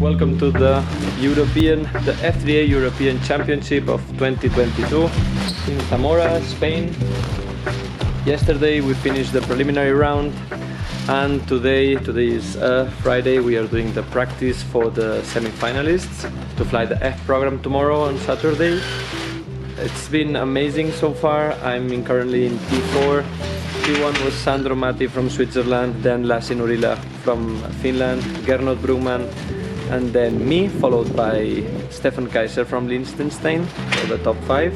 Welcome to the F3A European Championship of 2022 in Zamora, Spain. Yesterday we finished the preliminary round, and today is Friday. We are doing the practice for the semi-finalists to fly the F program tomorrow on Saturday. It's been amazing so far. I'm currently in T4. T1 was Sandro Matti from Switzerland, then Lassi Nurila from Finland, Gernot Brugman, and then me, followed by Stefan Kaiser from Liechtenstein for the top 5.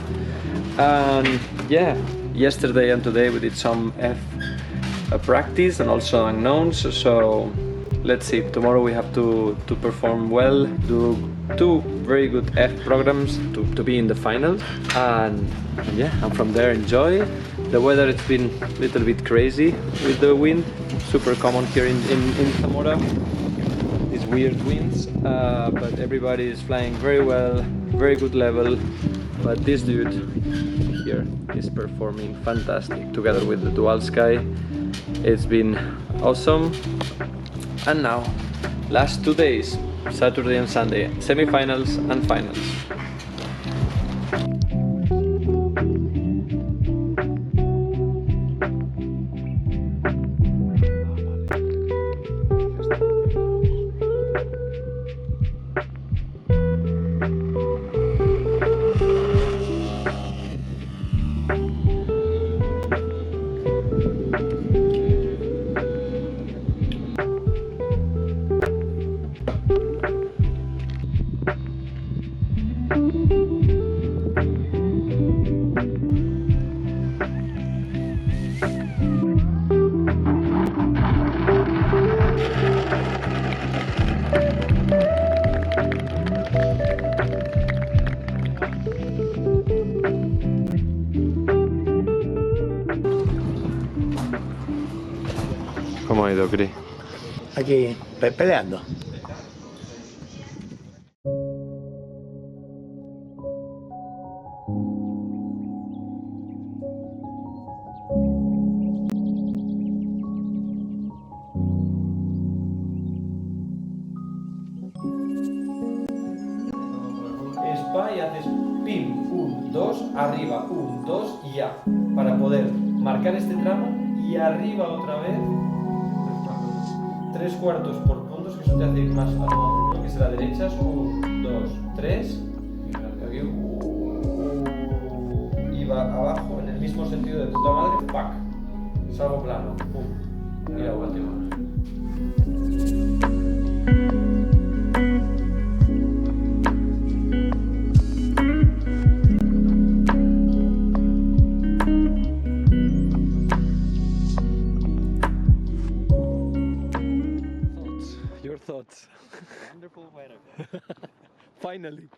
And yeah, yesterday and today we did some F practice and also unknowns, so let's see. Tomorrow we have to perform well, do 2 very good F programs to be in the final, and yeah, and from there enjoy. The weather, it's been a little bit crazy with the wind, super common here in Zamora, these weird winds, but everybody is flying very well, very good level. But this dude here is performing fantastic together with the Dualsky. It's been awesome. And now, last 2 days, Saturday and Sunday, semi-finals and finals. ¿Cómo ha ido, Cris? Aquí, peleando. Spa y haces pim, 1, 2, arriba, 1, 2 y ya, para poder marcar este tramo y arriba otra vez 3/4 por puntos, que eso te hace ir más a lo que será derechas, 1, 2, 3, aquí, y va abajo en el mismo sentido de puta madre, ¡pac! Salgo plano, ¡pum! Y la última. Your thoughts? Wonderful weather. Finally.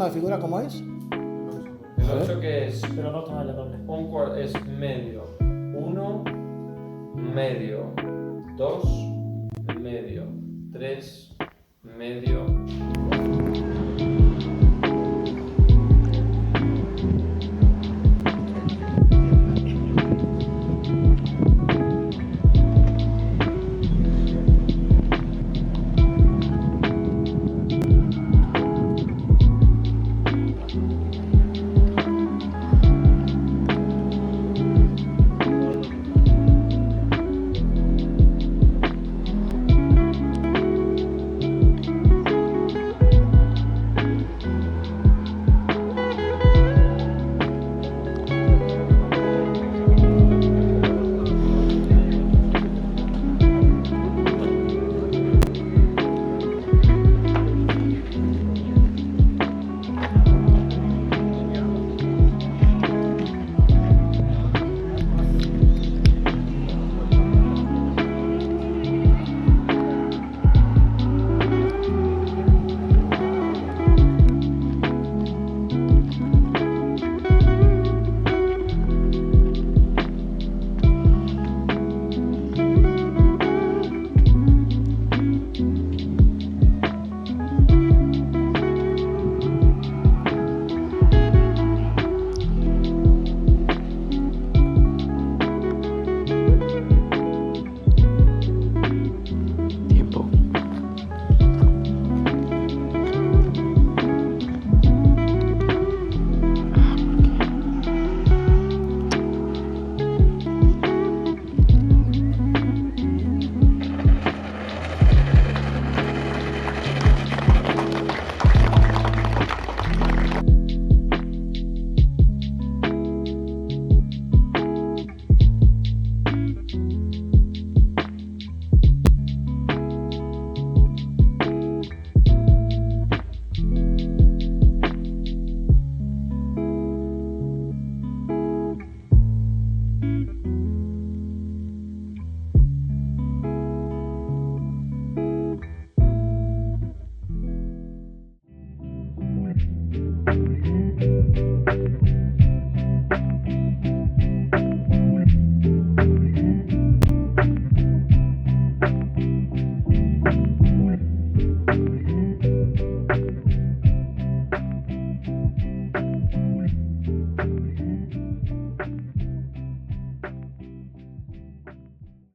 de figura cómo es? El 8 que es... Pero no toma la doble. Es medio. 1, medio. 2, medio. 3, medio.